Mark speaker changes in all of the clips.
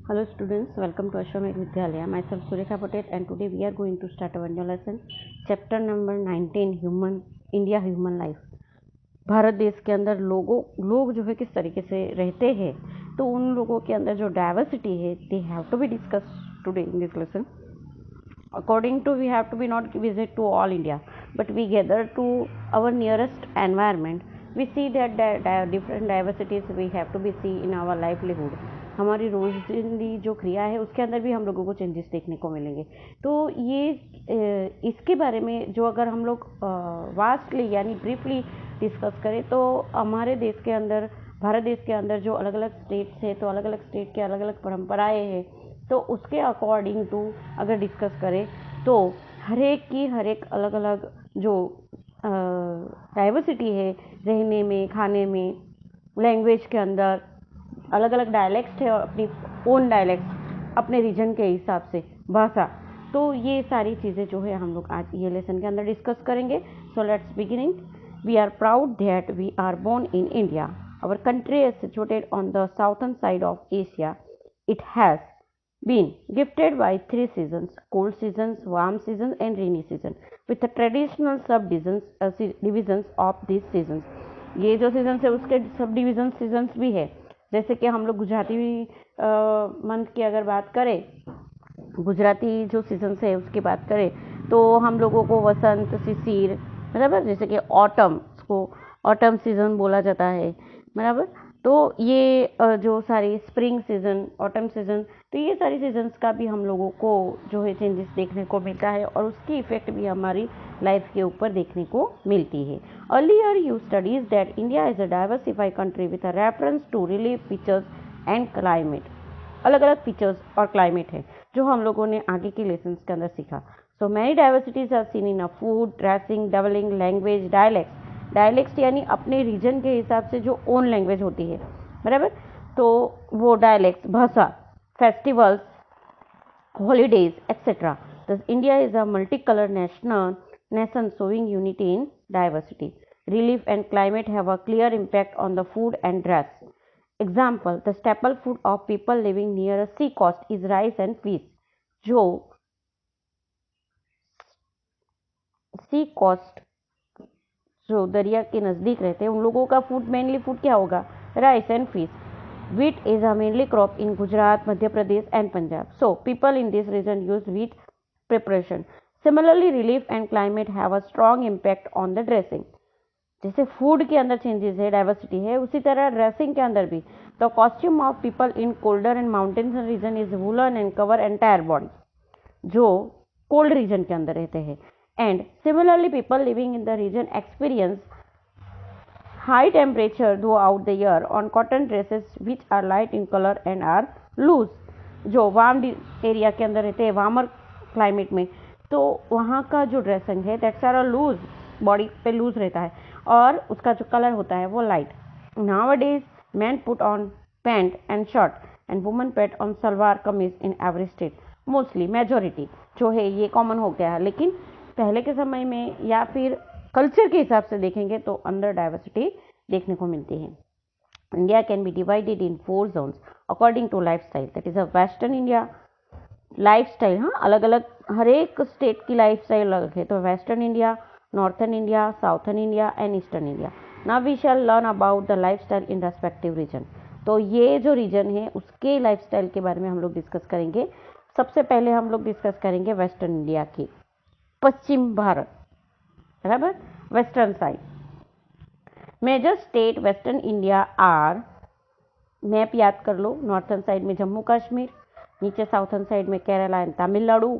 Speaker 1: Hello students, welcome to Ashwamed Vidyalaya. Myself Surekha Patel and today we are going to start our new lesson. Chapter number 19 Human India Human Life. Bharat देश के अंदर लोग जो है किस तरीके से रहते हैं, तो उन लोगों के अंदर जो डाइवर्सिटी है they have to be discuss today in this lesson. According to we have to be not visit to all India, but we gather to our nearest environment. We see that different diversities we have to be see in our livelihood. हमारी रोज़िंदी जो क्रिया है उसके अंदर भी हम लोगों को चेंजेस देखने को मिलेंगे. तो ये इसके बारे में जो अगर हम लोग वास्टली यानी ब्रीफली डिस्कस करें तो हमारे देश के अंदर भारत देश के अंदर जो अलग अलग स्टेट्स है तो अलग अलग स्टेट के अलग अलग परंपराएं हैं. तो उसके अकॉर्डिंग टू अगर डिस्कस करें तो हर एक अलग अलग जो डाइवर्सिटी है रहने में, खाने में, लैंग्वेज के अंदर अलग अलग डायलेक्ट्स है और अपनी ओन डायलेक्ट्स अपने रीजन के हिसाब से भाषा. तो ये सारी चीज़ें जो है हम लोग आज ये लेसन के अंदर डिस्कस करेंगे. So let's beginning. We are proud that we are born in India. Our country is situated on the southern side of Asia. It has been gifted by 3 seasons: cold seasons, warm seasons and rainy season, with the traditional divisions of these seasons. ये जो season है उसके sub division seasons भी है. जैसे कि हम लोग गुजराती मंथ की अगर बात करें, गुजराती जो सीजन है उसकी बात करें तो हम लोगों को वसंत, शिशिर, बराबर, जैसे कि ऑटम, उसको ऑटम सीजन बोला जाता है, बराबर. तो ये जो सारी स्प्रिंग सीजन, ऑटम सीजन, तो ये सारी सीजन्स का भी हम लोगों को जो है चेंजेस देखने को मिलता है और उसकी इफेक्ट भी हमारी लाइफ के ऊपर देखने को मिलती है. Earlier you studies that India is a diversified country with a reference to relief features and climate. अलग अलग फीचर्स और क्लाइमेट है जो हम लोगों ने आगे के लेसन के अंदर सीखा. So many diversities are seen in a food, dressing, dwelling, language, dialects यानी अपने रीजन के हिसाब से जो ओन लैंग्वेज होती है, बराबर. तो वो डायलेक्ट्स, भाषा, फेस्टिवल्स, हॉलीडेज एक्सेट्रा. दस India is a multi colour nation showing unity in diversity. Relief and climate have a clear impact on the food and dress. Example: the staple food of people living near a sea coast is rice and fish. जो सी cost, जो दरिया के नज़दीक रहते हैं, उन लोगों का फूड, मेनली फूड क्या होगा? Rice and fish. Wheat is a mainly crop in Gujarat, Madhya Pradesh and Punjab. So people in this region use wheat preparation. Similarly, relief and climate have a strong impact on the dressing. जैसे food के अंदर changes है, diversity है, उसी तरह dressing के अंदर भी. The costume of people in colder and mountains region is woollen and cover entire body, जो कोल्ड रीजन के अंदर रहते हैं. And similarly people living in the region experience high temperature throughout the year on cotton dresses which are light in color and are loose. जो warm area के अंदर रहते हैं, वार्मर क्लाइमेट में, तो वहाँ का जो ड्रेसिंग है दैट्स आर लूज, बॉडी पे लूज रहता है और उसका जो कलर होता है वो light. Nowadays man put on pant and shirt and woman put on salwar kameez in every state. Mostly majority जो है ये कॉमन हो गया है, लेकिन पहले के समय में या फिर कल्चर के हिसाब से देखेंगे तो अंदर डाइवर्सिटी देखने को मिलती है. India can be divided in 4 zones according to life style. That is a western India life style. हाँ, अलग अलग हर एक स्टेट की लाइफ स्टाइल अलग है. तो western India, northern India, southern India and eastern India. Now we shall learn about the life style in respective region. तो ये जो रीजन है उसके लाइफ स्टाइल के बारे में हम लोग डिस्कस करेंगे. सबसे पहले हम लोग डिस्कस करेंगे वेस्टर्न इंडिया की, पश्चिम भारत, बराबर, western side. Major state western India are, map याद कर लो, नॉर्थर्न साइड में जम्मू कश्मीर, नीचे साउथर्न साइड में Kerala and Tamil Nadu,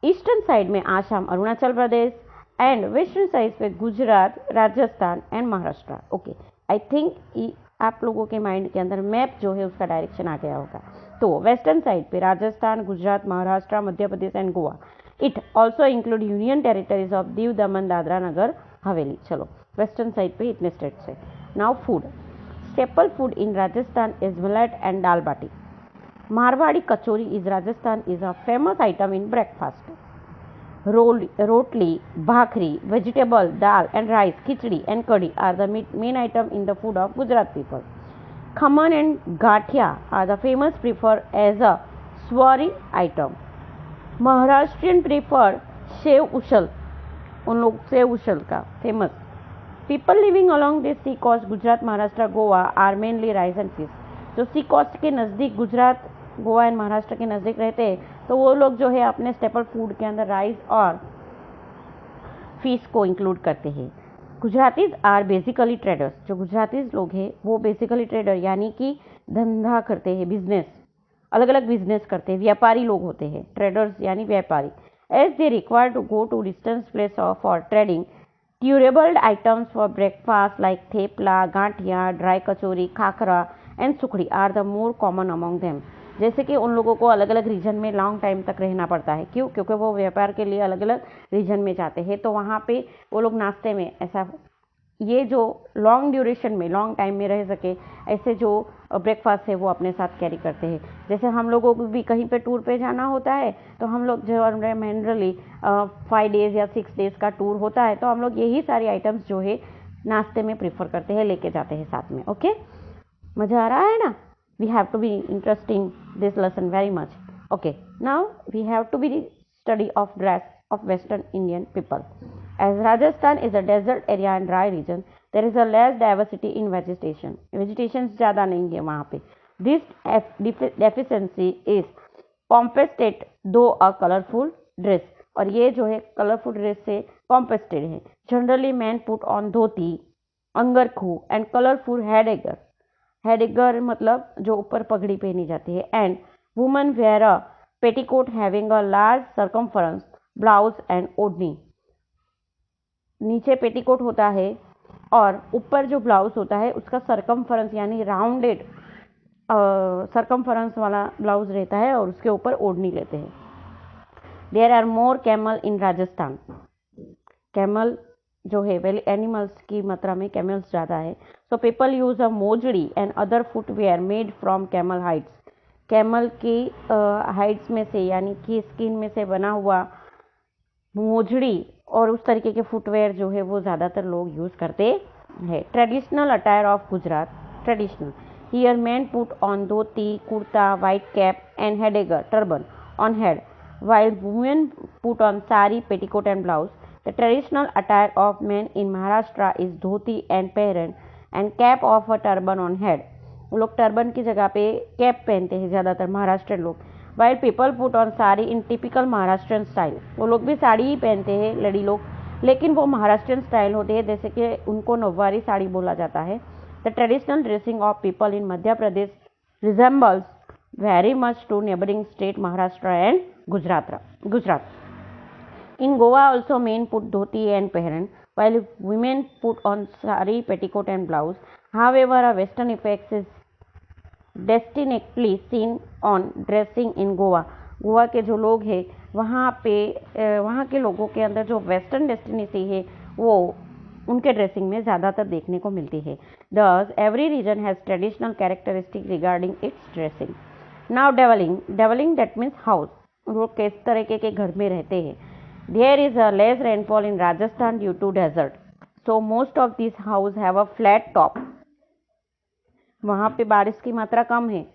Speaker 1: eastern side में Assam, Arunachal Pradesh and western side पे Gujarat, Rajasthan and Maharashtra. Okay, I think आप लोगों के माइंड के अंदर मैप जो है उसका डायरेक्शन आ गया होगा. तो वेस्टर्न साइड पे Rajasthan, Gujarat, Maharashtra, Madhya Pradesh and Goa. It also include union territories of Diu, Daman, Dadra, Nagar Haveli. चलो, वेस्टर्न साइड पे इतने स्टेट्स है. Now food. Staple food in Rajasthan is millet and dal baati. Marwari kachori is Rajasthan is a famous item in breakfast. Rotli, bhakhri, vegetable, dal and rice, khichdi and curry are the main item in the food of Gujarat people. Khaman and gathiya are the famous prefer as a savoury item. Maharashtrian prefer sev usal, उन लोग सेव उसल का फेमस। People living along this sea coast Gujarat, Maharashtra, Goa are mainly rice and fish. जो sea coast के नज़दीक Gujarat, Goa and Maharashtra के नज़दीक रहते हैं तो वो लोग जो है अपने स्टेपल फूड के अंदर राइस और फिश को इंक्लूड करते हैं। Gujaratis are basically traders. जो गुजरातीज लोग हैं वो बेसिकली ट्रेडर यानी कि धंधा करते हैं, बिजनेस, अलग अलग बिजनेस करते हैं, व्यापारी लोग होते हैं, ट्रेडर्स यानी व्यापारी। As they require to go to distance place for trading durable items for breakfast like thepla, gathiya, dry kachori, khakhra and sukhdi are the more common among them. जैसे कि उन लोगों को अलग अलग रीजन में लॉन्ग टाइम तक रहना पड़ता है। क्यों? क्योंकि वो व्यापार के लिए अलग अलग रीजन में जाते हैं, तो वहाँ पे वो लोग नाश्ते में ऐसा, ये जो लॉन्ग ड्यूरेशन में, लॉन्ग टाइम में रह सके, ऐसे जो ब्रेकफास्ट है वो अपने साथ कैरी करते हैं। जैसे हम लोगों को भी कहीं पे टूर पे जाना होता है तो हम लोग जो जनरली 5 डेज या 6 डेज का टूर होता है तो हम लोग यही सारी आइटम्स जो है नाश्ते में प्रीफर करते हैं, लेके जाते हैं साथ में। ओके, मज़ा आ रहा है ना? We have to be interesting this lesson very much. Okay, now we have to be study of dress of Western Indian people. As Rajasthan is a desert area and dry region, there is a less diversity in vegetation. Vegetation ज़्यादा नहीं है वहाँ पे. This deficiency is compensated though a colorful dress. और ये जो है colourful dress से कॉम्पेस्टेड है। Generally man put on dhoti, angarkhu and colourful headgear. Headgear मतलब जो ऊपर पगड़ी पहनी जाती है। And woman wear a petticoat having a large circumference blouse and odhni. नीचे पेटीकोट होता है और ऊपर जो ब्लाउज होता है उसका सर्कमफरेंस यानी राउंडेड सर्कमफरेंस वाला ब्लाउज रहता है और उसके ऊपर ओढ़नी लेते हैं। There are more camel in Rajasthan. Camel जो है वेल एनिमल्स की मात्रा में कैमल्स ज़्यादा है। So people use a mojari and other footwear made from camel hides. Camel की हाइड्स में से यानी कि स्किन में से बना हुआ मोजड़ी और उस तरीके के फुटवेयर जो है वो ज़्यादातर लोग यूज़ करते हैं। Traditional attire of Gujarat. Traditional here man put on dhoti, kurta, white cap and headgear turban on head, while women put on sari, petticoat and blouse. The traditional attire of men in Maharashtra is dhoti and pehran and cap of a turban on head. वो लोग turban की जगह पे cap पहनते हैं ज़्यादातर महाराष्ट्रियन लोग। While people put on sari in typical Maharashtrian style. वो लोग भी साड़ी ही पहनते हैं लड़ी लोग, लेकिन वो महाराष्ट्रियन स्टाइल होते हैं, जैसे कि उनको नौवारी साड़ी बोला जाता है। The traditional dressing of people in Madhya Pradesh resembles very much to neighboring state Maharashtra and Gujarat. In Goa also men put dhoti and pehran, while women put on sari, petticoat and blouse. However, a western effect is distinctly seen on dressing in Goa. Goa के जो लोग हैं वहाँ के लोगों के अंदर जो वेस्टर्न डेस्टिनेसी है वो उनके ड्रेसिंग में ज़्यादातर देखने को मिलती है। Thus, every region has traditional characteristics regarding its dressing. Now deviling that means house. वो किस तरीके के घर में रहते हैं। There is a less rainfall in Rajasthan due to desert, so most of these houses have a flat top. वहाँ पे बारिश की मात्रा कम है,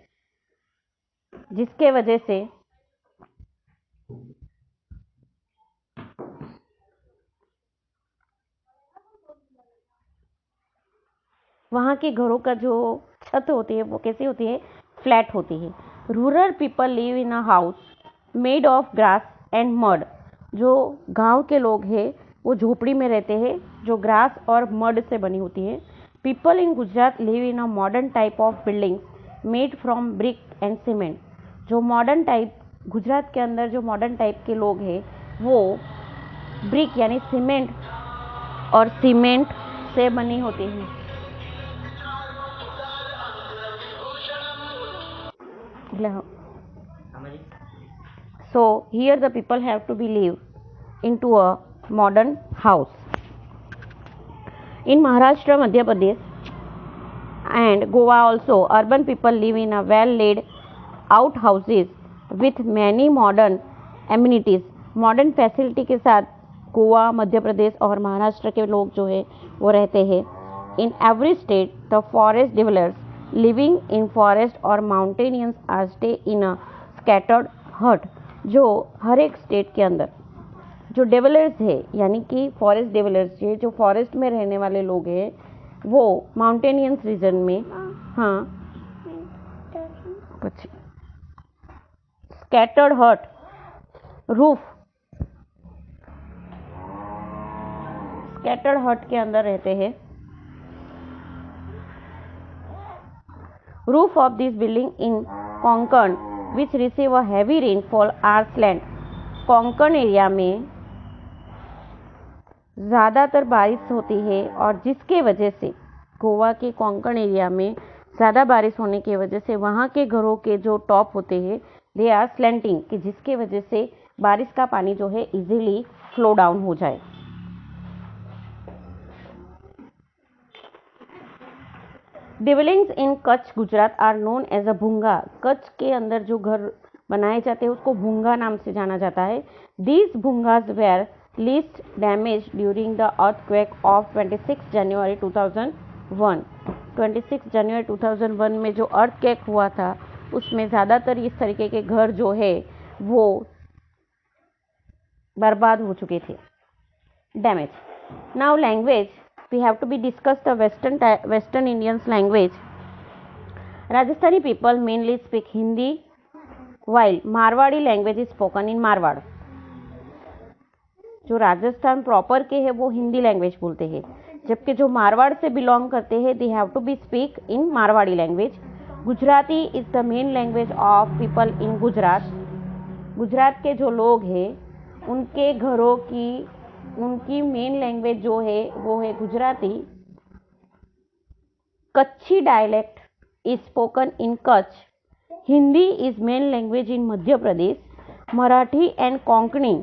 Speaker 1: जिसके वजह से वहाँ के घरों का जो छत होती है वो कैसी होती है? फ्लैट होती है। Rural people live in a house made of grass and mud. जो गांव के लोग हैं वो झोपड़ी में रहते हैं जो ग्रास और मड से बनी होती है। People in Gujarat live in a modern type of buildings made from brick and cement. जो मॉडर्न टाइप गुजरात के अंदर जो मॉडर्न टाइप के लोग हैं वो ब्रिक यानी सीमेंट और सीमेंट से बनी होती है। So here the people have to be live into a modern house. In Maharashtra, Madhya Pradesh and Goa also, urban people live in a well-laid out houses with many modern amenities. Modern facility के साथ गोवा, मध्य प्रदेश और महाराष्ट्र के लोग जो है वो रहते हैं। In every state, the forest dwellers living in forest और mountaineers are stay in a scattered hut. जो हर एक स्टेट के अंदर जो डेवलपर्स है, यानी कि फॉरेस्ट डेवलपर्स है, जो फॉरेस्ट में रहने वाले लोग हैं, वो माउंटेनियंस रीजन में, हाँ, स्कैटर्ड हट, रूफ, स्कैटर्ड हट के अंदर रहते हैं। Roof of this building in Konkan which receive a heavy rainfall are slant. Konkan area में ज़्यादातर बारिश होती है और जिसके वजह से गोवा के कोंकण एरिया में ज़्यादा बारिश होने की वजह से वहाँ के घरों के जो टॉप होते हैं दे आर स्लैंटिंग, कि जिसके वजह से बारिश का पानी जो है इजीली फ्लो डाउन हो जाए। Dwellings in Kutch Gujarat are known as a bhunga. Kutch के अंदर जो घर बनाए जाते हैं उसको भूंगा नाम से जाना जाता है। These bhungas were least damage during the earthquake of 26 January 2001। 26 जनवरी 2001 में जो अर्थक्वेक हुआ था उसमें ज़्यादातर इस तरीके के घर जो है वो बर्बाद हो चुके थे, damage. Now language, we have to be discuss the western Indians language. Rajasthani people mainly speak Hindi while Marwari language is spoken in Marwar. जो राजस्थान प्रॉपर के हैं वो हिंदी लैंग्वेज बोलते हैं, जबकि जो मारवाड़ से बिलोंग करते हैं they have to be speak in Marwari language. Gujarati is the main language of people in Gujarat. Gujarat के जो लोग हैं उनके घरों की उनकी मेन लैंग्वेज जो है वो है Gujarati. Kutchi dialect is spoken in Kutch. Hindi is main language in Madhya Pradesh. Marathi and Konkani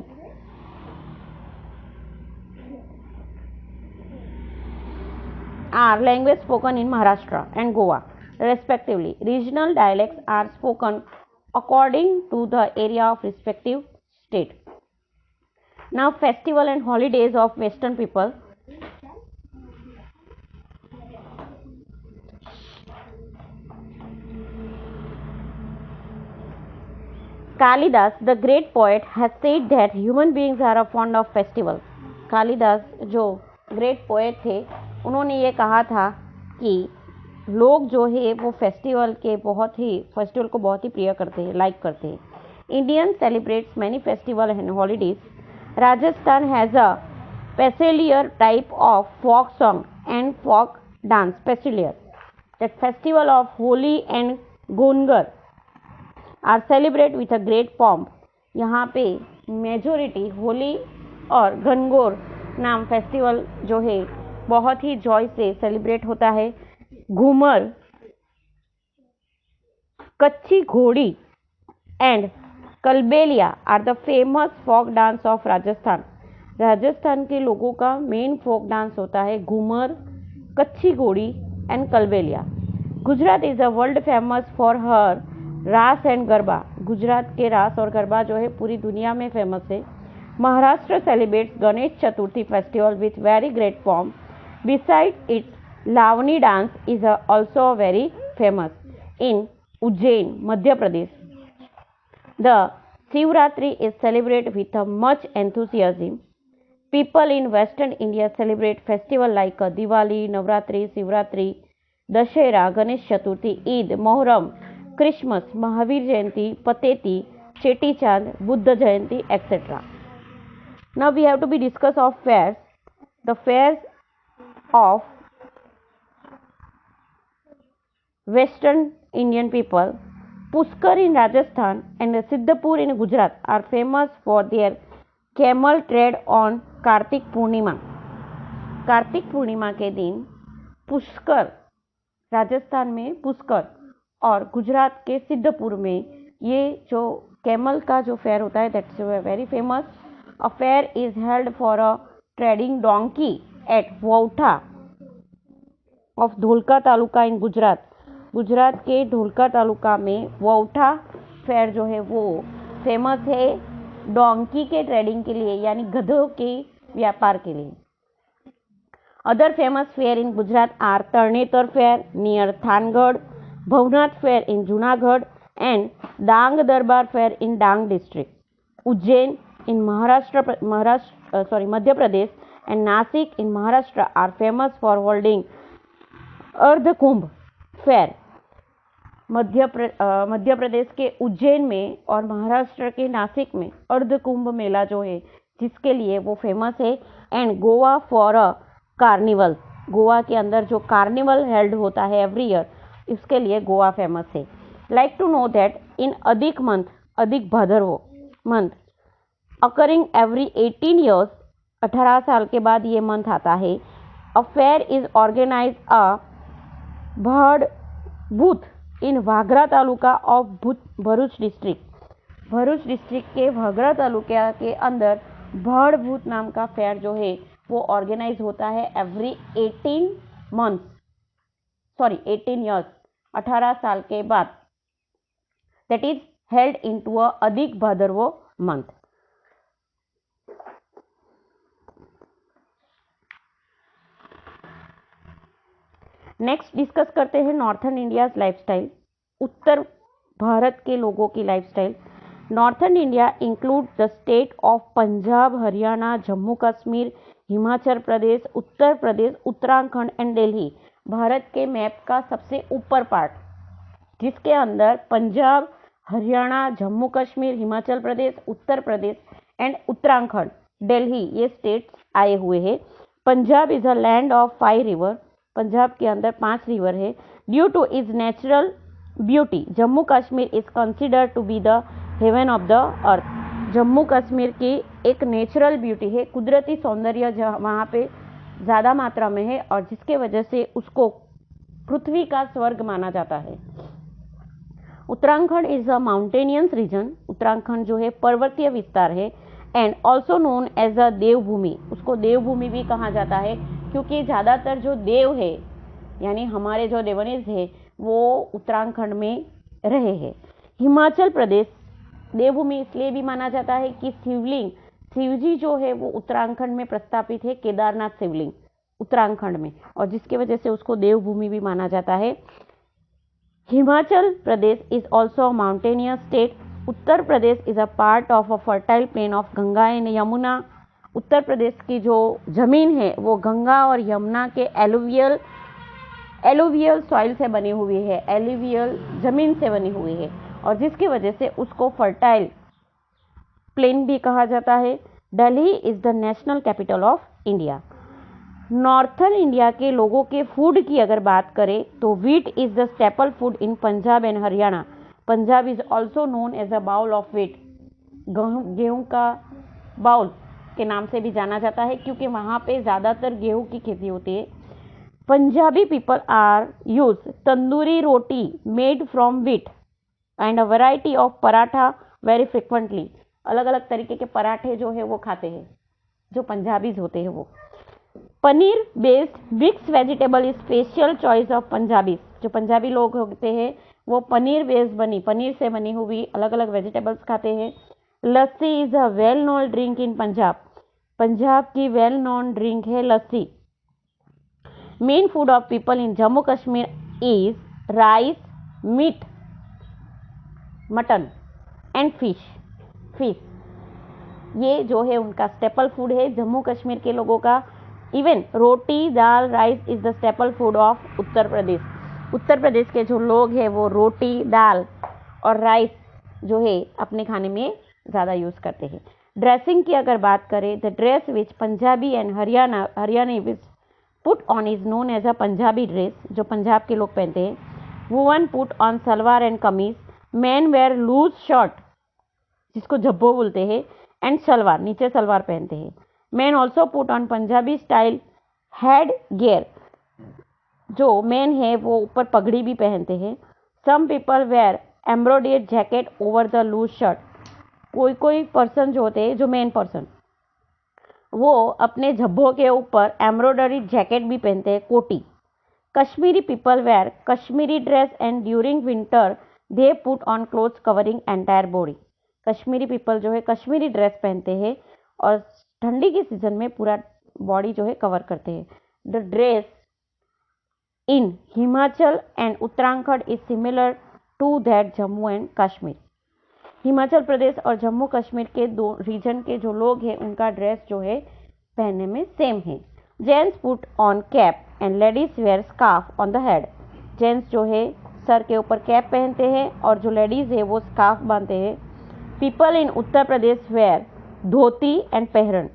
Speaker 1: are language spoken in Maharashtra and Goa respectively. Regional dialects are spoken according to the area of respective state. Now festival and holidays of western people. Kalidas, the great poet, has said that human beings are fond of festival. Kalidas जो great poet थे उन्होंने ये कहा था कि लोग जो है वो फेस्टिवल को बहुत ही प्रिय करते हैं, लाइक करते हैं। Indian celebrates many festival and holidays. Rajasthan has a peculiar type of folk song and folk dance. Peculiar that festival of Holi and Gangaur are celebrate with a great pomp. यहाँ पे मेजोरिटी होली और गणगौर नाम फेस्टिवल जो है बहुत ही जॉय से सेलिब्रेट होता है। Ghoomar, Kachchhi Ghodi and Kalbelia are the famous folk dance of Rajasthan. Rajasthan के लोगों का मेन फोक डांस होता है Ghoomar, Kachchhi Ghodi and Kalbelia. Gujarat is a world famous for her रास एंड गरबा। गुजरात के रास और गरबा जो है पूरी दुनिया में फेमस है। Maharashtra celebrates Ganesh Chaturthi festival with very great pomp. Besides its Lavani dance is also very famous in Ujjain, Madhya Pradesh. The Shivratri is celebrated with much enthusiasm. People in Western India celebrate festivals like Diwali, Navratri, Shivratri, Dashera, Ganesh Chaturthi, Eid, Mohram, Christmas, Mahavir Jayanti, Pateti, Cheti Chand, Buddha Jayanti, etc. Now we have to be discuss of fairs. The fairs of Western Indian people, Pushkar in Rajasthan and Siddhapur in Gujarat are famous for their camel trade on Kartik Purnima. Kartik Purnima के दिन पुष्कर, राजस्थान में पुष्कर और गुजरात के सिद्धपुर में ये जो camel का जो फेयर होता है that's very famous. A fair is held for a trading donkey at Vautha of Dholka taluka in Gujarat. Gujarat के धोलका तालुका में वोठा फेयर जो है वो फेमस है डोंकी के ट्रेडिंग के लिए, यानी गधों के व्यापार के लिए। Other famous fair in Gujarat are Tarnetar fair near Thangadh, Bhavnath fair in Junagadh and Dang Darbar fair in Dang district. Ujjain in Madhya Pradesh and Nashik in Maharashtra are famous for holding Ardh Kumbh Fair. Madhya Pradesh के उज्जैन में और महाराष्ट्र के नासिक में अर्ध कुंभ मेला जो है जिसके लिए वो फेमस है. And Goa for a carnival, Goa के अंदर जो कार्निवल हेल्ड होता है एवरी ईयर, इसके लिए गोवा फेमस है. Like to know that in adhik month, adhik Bhadarvo month occurring every 18 years, 18 साल के बाद ये मंथ आता है. A fair is organise a Bhadbhut in Vagra taluka of Bharuch district. Bharuch district के वागरा तालुका के अंदर भड़ भूत नाम का फेयर जो है वो ऑर्गेनाइज होता है एवरी 18 ईयर्स, 18 साल के बाद. That is held in to a adhik Bhadarvo month. Next discuss करते हैं नॉर्थर्न इंडिया लाइफस्टाइल, उत्तर भारत के लोगों की lifestyle. Northern India include the state of Punjab, Haryana, Jammu Kashmir, Himachal Pradesh, Uttar Pradesh, Uttarakhand and Delhi. Bharat के मैप का सबसे ऊपर पार्ट जिसके अंदर पंजाब, हरियाणा, जम्मू कश्मीर, हिमाचल प्रदेश, उत्तर प्रदेश एंड उत्तराखंड, दिल्ली ये स्टेट्स आए हुए हैं. Punjab is a land of 5 river. Punjab के अंदर 5 रिवर है. Due to is natural beauty, Jammu Kashmir is consider to be the heaven of the earth. Jammu Kashmir की एक नेचुरल ब्यूटी है, कुदरती सौंदर्य वहाँ पे ज़्यादा मात्रा में है और जिसके वजह से उसको पृथ्वी का स्वर्ग माना जाता है. Uttarakhand is a mountainous region. Uttarakhand जो है पर्वतीय विस्तार है. And also known as a Devbhoomi, उसको देवभूमि भी कहा जाता है क्योंकि ज़्यादातर जो देव है यानी हमारे जो देवनीज है वो उत्तराखंड में रहे हैं. हिमाचल प्रदेश देवभूमि इसलिए भी माना जाता है कि शिवजी जो है वो उत्तराखंड में प्रस्थापित है, केदारनाथ शिवलिंग उत्तराखंड में, और जिसकी वजह से उसको देवभूमि भी माना जाता है. Himachal Pradesh is also mountainous state. Uttar Pradesh is a part of a fertile plain of Ganga and Yamuna. Uttar Pradesh की जो जमीन है वो गंगा और यमुना के एलुवियल सॉइल से बनी हुई है, एलुवियल जमीन से बनी हुई है और जिसकी वजह से उसको फर्टाइल प्लेन भी कहा जाता है. Delhi is the national capital of India. Northern India के लोगों के फूड की अगर बात करें तो wheat is the staple food in Punjab and Haryana. Punjab is also known as a bowl of wheat, गेहूं का बाउल के नाम से भी जाना जाता है क्योंकि वहाँ पे ज़्यादातर गेहूं की खेती होती है. Punjabi people are use tandoori roti made from wheat and a variety of paratha very frequently. अलग अलग तरीके के पराठे जो है वो खाते हैं जो पंजाबीज होते हैं वो. Paneer based mix vegetable is special choice of Punjabis. जो पंजाबी लोग होते हैं वो पनीर से बनी हुई अलग अलग वेजिटेबल्स खाते हैं. Lassi is a well known drink in Punjab. Punjab की वेल नोन ड्रिंक है lassi. Main food of people in Jammu Kashmir is rice, meat, mutton and fish. ये जो है उनका स्टेपल फूड है जम्मू कश्मीर के लोगों का. Even roti, dal, rice is the staple food of Uttar Pradesh. Uttar Pradesh के जो लोग हैं वो रोटी, दाल और राइस जो है अपने खाने में ज़्यादा यूज़ करते हैं. ड्रेसिंग की अगर बात करें, the dress which Punjabi and Haryanvi which put on is known as a Punjabi dress. जो पंजाब के लोग पहनते हैं. Woman put on salwar and kameez. Man wear loose shirt जिसको जब्बो बोलते हैं एंड सलवार, नीचे सलवार पहनते हैं. Man also put on Punjabi style head gear. जो मैन है वो ऊपर पगड़ी भी पहनते हैं. Some people wear embroidered jacket over the loose shirt. कोई पर्सन जो होते हैं, जो मेन पर्सन, वो अपने झब्बों के ऊपर एम्ब्रॉयडरी जैकेट भी पहनते हैं, कोटी. Kashmiri people wear Kashmiri dress and during winter they put on clothes covering entire body. Kashmiri people जो है कश्मीरी ड्रेस पहनते हैं और ठंडी के सीजन में पूरा बॉडी जो है कवर करते हैं. The dress in Himachal and Uttarakhand is similar to that Jammu and Kashmir. Himachal Pradesh और जम्मू कश्मीर के दो रीजन के जो लोग हैं उनका ड्रेस जो है पहनने में सेम है. Gents put on cap and ladies wear scarf on the head. Gents जो है सर के ऊपर कैप पहनते हैं और जो लेडीज है वो स्कार्फ बांधते हैं. People in Uttar Pradesh wear dhoti and pheran.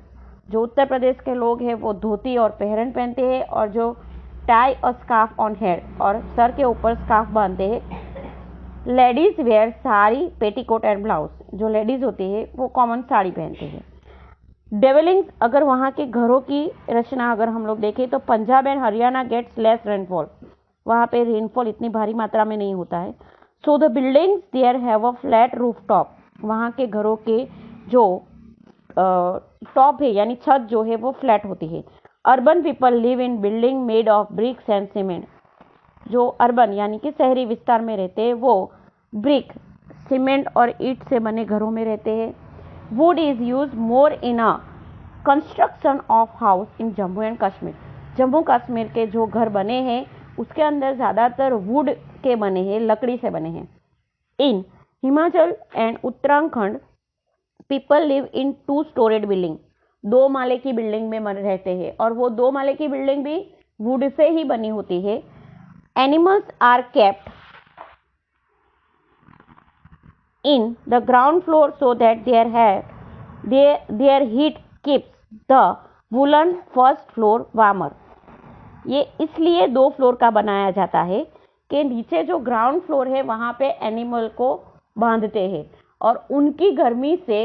Speaker 1: जो उत्तर प्रदेश के लोग हैं वो धोती और पहरन पहनते हैं और जो टाई और स्कार्फ ऑन हेड और सर के ऊपर स्कार्फ बांधते हैं. Ladies wear sari petticoat and blouse. जो लेडीज होती है वो कॉमन साड़ी पहनते हैं. डेवलिंग्स अगर वहाँ के घरों की रचना अगर हम लोग देखें तो Punjab and Haryana gets less rainfall. वहाँ पे रेनफॉल इतनी भारी मात्रा में नहीं होता है. So the buildings there have a flat roof top. वहाँ के घरों के जो टॉप है यानी छत जो है वो फ्लैट होती है. Urban people live in building made of BRICS and cement. जो अर्बन यानी कि शहरी विस्तार में रहते हैं वो ब्रिक सीमेंट और ईंट से बने घरों में रहते हैं. Would is use more in a construction of house in Jammu and Kashmir. Jammu Kashmir के जो घर बने हैं उसके अंदर ज़्यादातर वुड के बने हैं, लकड़ी से बने हैं. In Himachal and Uttarakhand people live in 2 storeyed building. 2 माले की बिल्डिंग में रहते हैं और वो 2 माले की बिल्डिंग भी वुड से ही बनी होती है. Animals are kept in the ground floor so that there heat keeps the woollen first floor warmer. ये इसलिए 2 फ्लोर का बनाया जाता है कि नीचे जो ग्राउंड फ्लोर है वहाँ पे एनिमल को बांधते हैं और उनकी गर्मी से,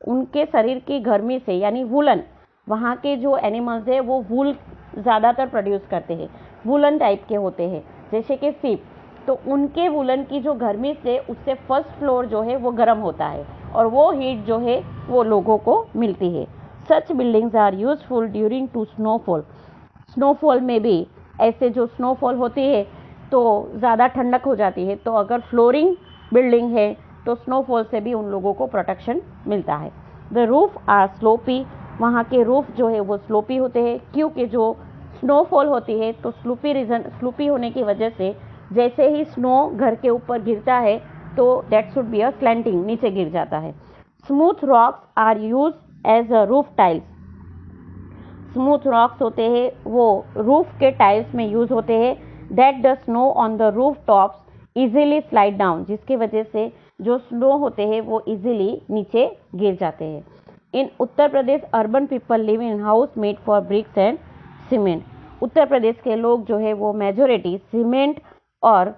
Speaker 1: उनके शरीर की गर्मी से यानी वुलन, वहाँ के जो एनिमल्स है वो वूल ज़्यादातर प्रोड्यूस करते हैं, वुलन टाइप के होते हैं जैसे कि सीप. तो उनके वुलन की जो गर्मी से उससे फर्स्ट फ्लोर जो है वो गर्म होता है और वो हीट जो है वो लोगों को मिलती है. Such buildings are useful during to snowfall. Snowfall में भी ऐसे जो स्नोफॉल होती है तो ज़्यादा ठंडक हो जाती है, तो अगर फ्लोरिंग बिल्डिंग है तो स्नोफॉल से भी उन लोगों को प्रोटेक्शन मिलता है. The roof are slopy. वहाँ के रूफ जो है वो स्लोपी होते हैं क्योंकि जो स्नोफॉल होती है तो स्लूपी होने की वजह से जैसे ही स्नो घर के ऊपर गिरता है तो that should be a slanting, नीचे गिर जाता है. Smooth rocks are use as a roof tiles. Smooth rocks होते हैं वो रूफ के टाइल्स में यूज होते हैं. That the snow on the roof tops easily slide down. जिसकी वजह से जो स्नो होते हैं वो इजीली नीचे गिर जाते हैं. In Uttar Pradesh urban people live in house made for bricks and cement. Uttar Pradesh के लोग जो है वो मेजोरिटी सीमेंट और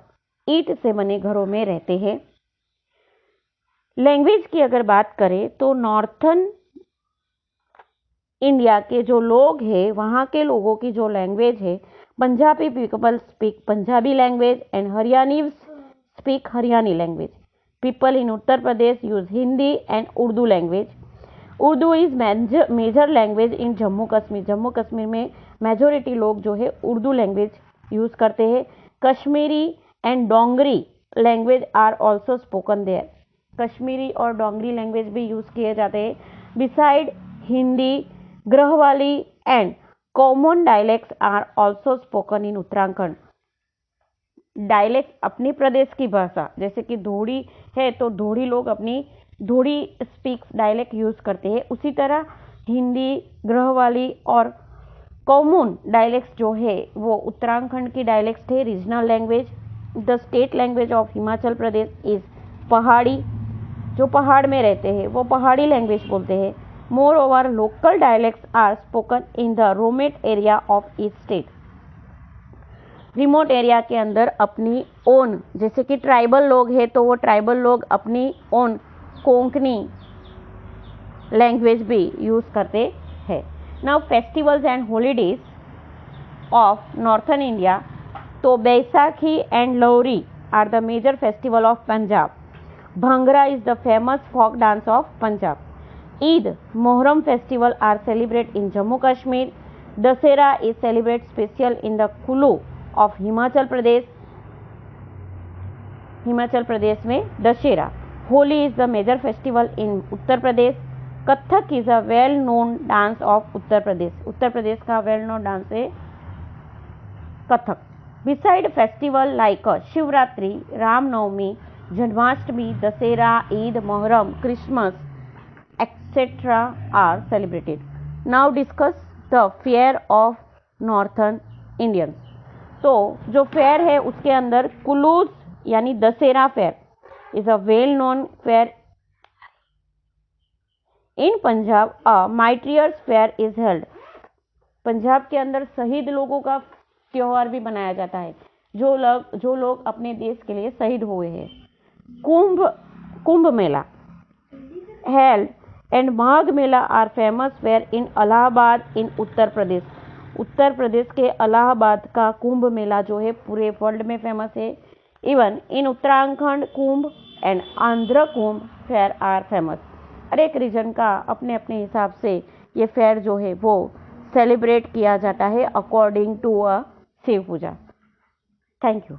Speaker 1: ईंट से बने घरों में रहते हैं. लैंग्वेज की अगर बात करें तो नॉर्थन इंडिया के जो लोग हैं वहाँ के लोगों की जो लैंग्वेज है, Punjabi people speak Punjabi language and Haryanis speak Haryani language. People in Uttar Pradesh use Hindi and Urdu language. Urdu is major language in Jammu Kashmir. Jammu Kashmir में मेजोरिटी लोग जो है उर्दू लैंग्वेज यूज़ करते हैं. Kashmiri and Dogri language are also spoken there. Kashmiri और डोंगरी लैंग्वेज भी यूज़ किए जाते हैं. Beside Hindi, Garhwali and common dialects are also spoken in Uttarakhand. Dialect अपनी प्रदेश की भाषा, जैसे कि धोड़ी है तो धोड़ी लोग अपनी धोड़ी स्पीक्स डायलेक्ट यूज़ करते हैं. उसी तरह हिंदी, ग्रहवाली और कॉमन डायलेक्ट्स जो है वो उत्तराखंड की डायलेक्ट्स है, regional language. The state language of Himachal Pradesh is पहाड़ी. जो पहाड़ में रहते हैं वो पहाड़ी लैंग्वेज बोलते हैं. Moreover local dialects are spoken in the remote area of each state. Remote area के अंदर अपनी ओन, जैसे कि ट्राइबल लोग हैं तो वो ट्राइबल लोग अपनी ओन कोंकणी लैंग्वेज भी यूज़ करते हैं. Now festivals and holidays of northern India. तो Baisakhi and Lohri are the major festival of Punjab. Bhangra is the famous folk dance of Punjab. Eid, Muharram festival are celebrate in Jammu Kashmir. Dussehra is celebrate special in the Kullu of Himachal Pradesh. Himachal Pradesh में Dussehra. Holi is the major festival in Uttar Pradesh. Kathak is a well known dance of Uttar Pradesh. Uttar प्रदेश का well known dance है Kathak. Beside festival like Shivratri, Ram Navami, Janmashtami, Dasera, Eid, Muharram, Christmas, etc. are celebrated. Now discuss the fair of Northern Indians. तो जो fair है उसके अंदर कुलूज यानी Dussehra fair is a well known fair in Punjab. A martyrs fair is held. Punjab के अंदर शहीद लोगों का त्योहार भी मनाया जाता है, जो लोग अपने देश के लिए शहीद हुए हैं। Kumbh Mela held and Magh Mela are famous fair in Allahabad in Uttar Pradesh. Uttar Pradesh के इलाहाबाद का कुंभ मेला जो है पूरे वर्ल्ड में फेमस है। Even in Uttarakhand Kumbh and Andhra Kumbh fair are famous. हर एक रीजन का अपने अपने हिसाब से ये फेयर जो है वो सेलिब्रेट किया जाता है according to a Shiv puja. Thank you.